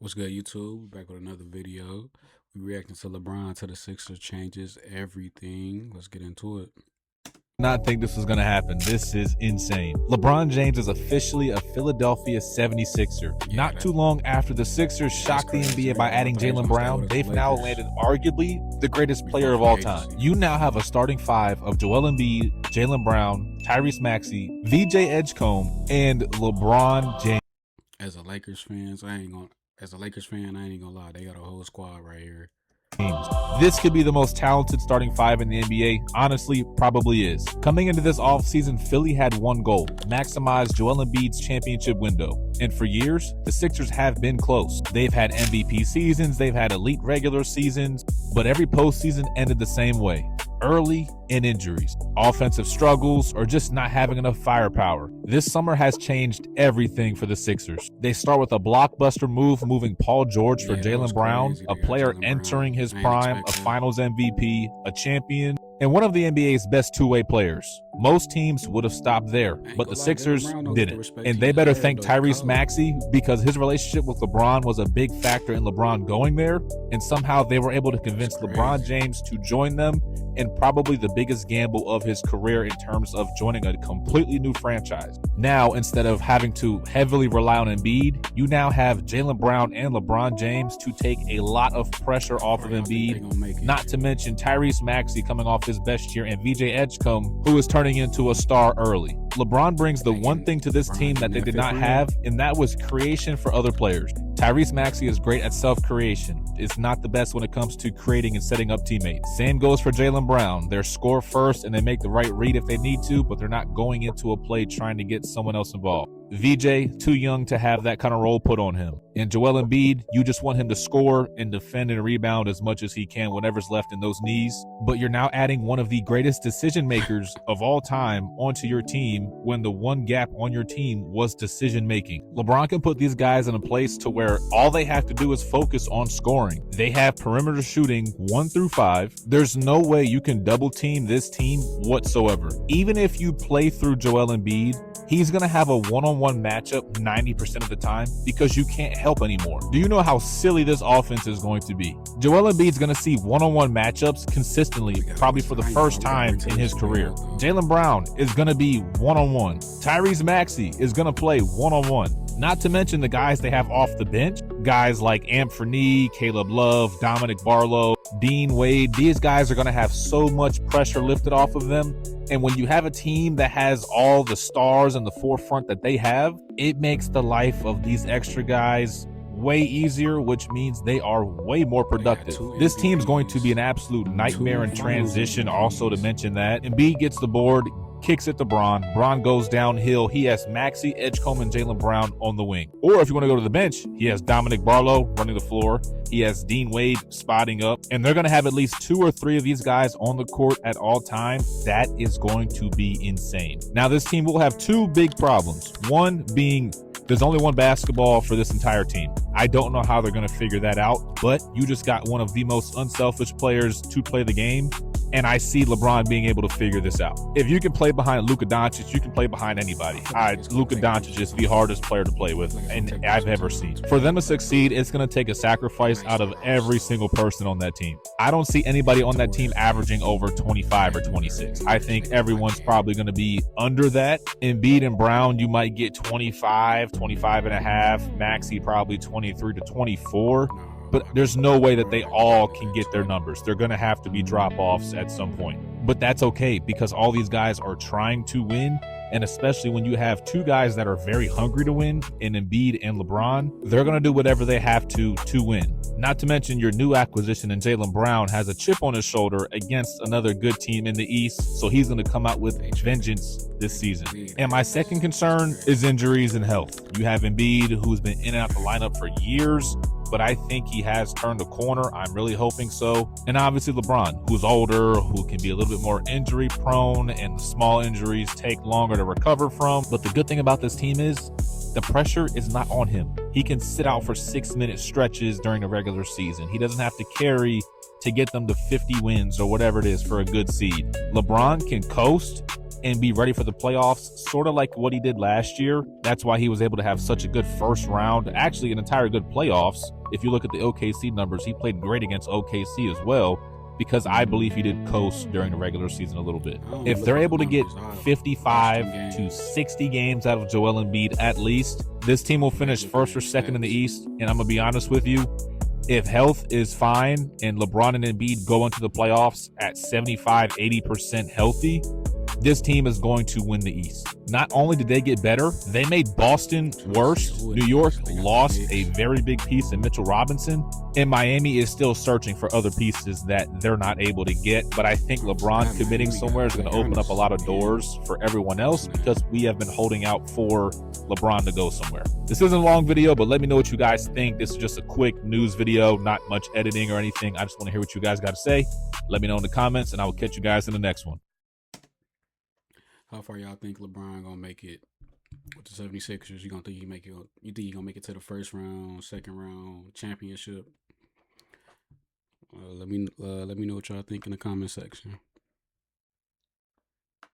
What's good, YouTube? Back with another video. We reacting to LeBron to the Sixers changes everything. Let's get into it. Not think this was going to happen. This is insane. LeBron James is officially a Philadelphia 76er. Not too long after the Sixers shocked the NBA by adding Jaylen Brown, they've now landed arguably the greatest player of all time. You now have a starting five of Joel Embiid, Jaylen Brown, Tyrese Maxey, VJ Edgecombe, and LeBron James. As a Lakers fan, I ain't gonna lie. They got a whole squad right here. This could be the most talented starting five in the NBA. Honestly, probably is. Coming into this offseason, Philly had one goal: maximize Joel Embiid's championship window. And for years, the Sixers have been close. They've had MVP seasons, they've had elite regular seasons, but every postseason ended the same way: early and injuries, offensive struggles, or just not having enough firepower. This summer has changed everything for the Sixers. They start with a blockbuster move, moving Paul George for Jaylen Brown, a player entering his prime, a finals MVP, a champion, and one of the NBA's best two-way players. Most teams would have stopped there, but the Sixers didn't. And they better thank Tyrese Maxey, because his relationship with LeBron was a big factor in LeBron going there, and somehow they were able to convince LeBron James to join them in probably the biggest gamble of his career in terms of joining a completely new franchise. Now, instead of having to heavily rely on Embiid, you now have Jaylen Brown and LeBron James to take a lot of pressure off of Embiid, not to mention Tyrese Maxey coming off his best year and VJ Edgecombe, who is turning into a star early. LeBron brings the one thing to this team that they did not have, and that was creation for other players. Tyrese Maxey is great at self-creation. It's not the best when it comes to creating and setting up teammates. Same goes for Jaylen Brown. They're score first and they make the right read if they need to, but they're not going into a play trying to get someone else involved. VJ, too young to have that kind of role put on him. And Joel Embiid, you just want him to score and defend and rebound as much as he can, whatever's left in those knees. But you're now adding one of the greatest decision makers of all time onto your team when the one gap on your team was decision making. LeBron can put these guys in a place to where all they have to do is focus on scoring. They have perimeter shooting 1 through 5. There's no way you can double team this team whatsoever. Even if you play through Joel Embiid, he's going to have a one-on-one matchup 90% of the time because you can't help anymore. Do you know how silly this offense is going to be? Joel Embiid's going to see one-on-one matchups consistently, probably for the first time in his career. Jaylen Brown is going to be one-on-one. Tyrese Maxey is going to play one-on-one. Not to mention the guys they have off the bench. Guys like Anthony, Caleb Love, Dominic Barlow, Dean Wade. These guys are going to have so much pressure lifted off of them. And when you have a team that has all the stars in the forefront that they have, it makes the life of these extra guys way easier, which means they are way more productive. This team's going to be an absolute nightmare in transition, also to mention that. Embiid gets the board, kicks it to Bron. Bron goes downhill. He has Maxey, Edgecombe, and Jaylen Brown on the wing. Or if you want to go to the bench, he has Dominic Barlow running the floor. He has Dean Wade spotting up. And they're going to have at least 2 or 3 of these guys on the court at all times. That is going to be insane. Now, this team will have 2 big problems. One being there's only one basketball for this entire team. I don't know how they're going to figure that out, but you just got one of the most unselfish players to play the game. And I see LeBron being able to figure this out. If you can play behind Luka Doncic, you can play behind anybody. Luka Doncic is the hardest player to play with, and I've ever seen. For them to succeed, it's going to take a sacrifice out of every single person on that team. I don't see anybody on that team averaging over 25 or 26. I think everyone's probably going to be under that. Embiid and Brown, you might get 25, 25 and a half. Maxey probably 23 to 24. But there's no way that they all can get their numbers. They're going to have to be drop-offs at some point. But that's okay, because all these guys are trying to win. And especially when you have 2 guys that are very hungry to win, in Embiid and LeBron, they're going to do whatever they have to win. Not to mention your new acquisition in Jaylen Brown has a chip on his shoulder against another good team in the East. So he's going to come out with vengeance this season. And my second concern is injuries and health. You have Embiid, who's been in and out the lineup for years, but I think he has turned a corner. I'm really hoping so. And obviously LeBron, who's older, who can be a little bit more injury prone, and the small injuries take longer to recover from. But the good thing about this team is the pressure is not on him. He can sit out for 6-minute stretches during the regular season. He doesn't have to carry to get them to 50 wins or whatever it is for a good seed. LeBron can coast and be ready for the playoffs, sort of like what he did last year. That's why he was able to have such a good first round, actually an entire good playoffs. If you look at the OKC numbers, he played great against OKC as well, because I believe he did coast during the regular season a little bit. If they're able to get 55 to 60 games out of Joel Embiid at least, this team will finish first or second in the East. And I'm going to be honest with you, if health is fine and LeBron and Embiid go into the playoffs at 75, 80% healthy, this team is going to win the East. Not only did they get better, they made Boston worse. New York lost a very big piece in Mitchell Robinson, and Miami is still searching for other pieces that they're not able to get. But I think LeBron committing somewhere is going to open up a lot of doors for everyone else, because we have been holding out for LeBron to go somewhere. This isn't a long video, but let me know what you guys think. This is just a quick news video, not much editing or anything. I just want to hear what you guys got to say. Let me know in the comments, and I will catch you guys in the next one. How far y'all think LeBron gonna make it with the 76ers? You think he gonna make it to the first round, second round, championship? Let me know what y'all think in the comment section.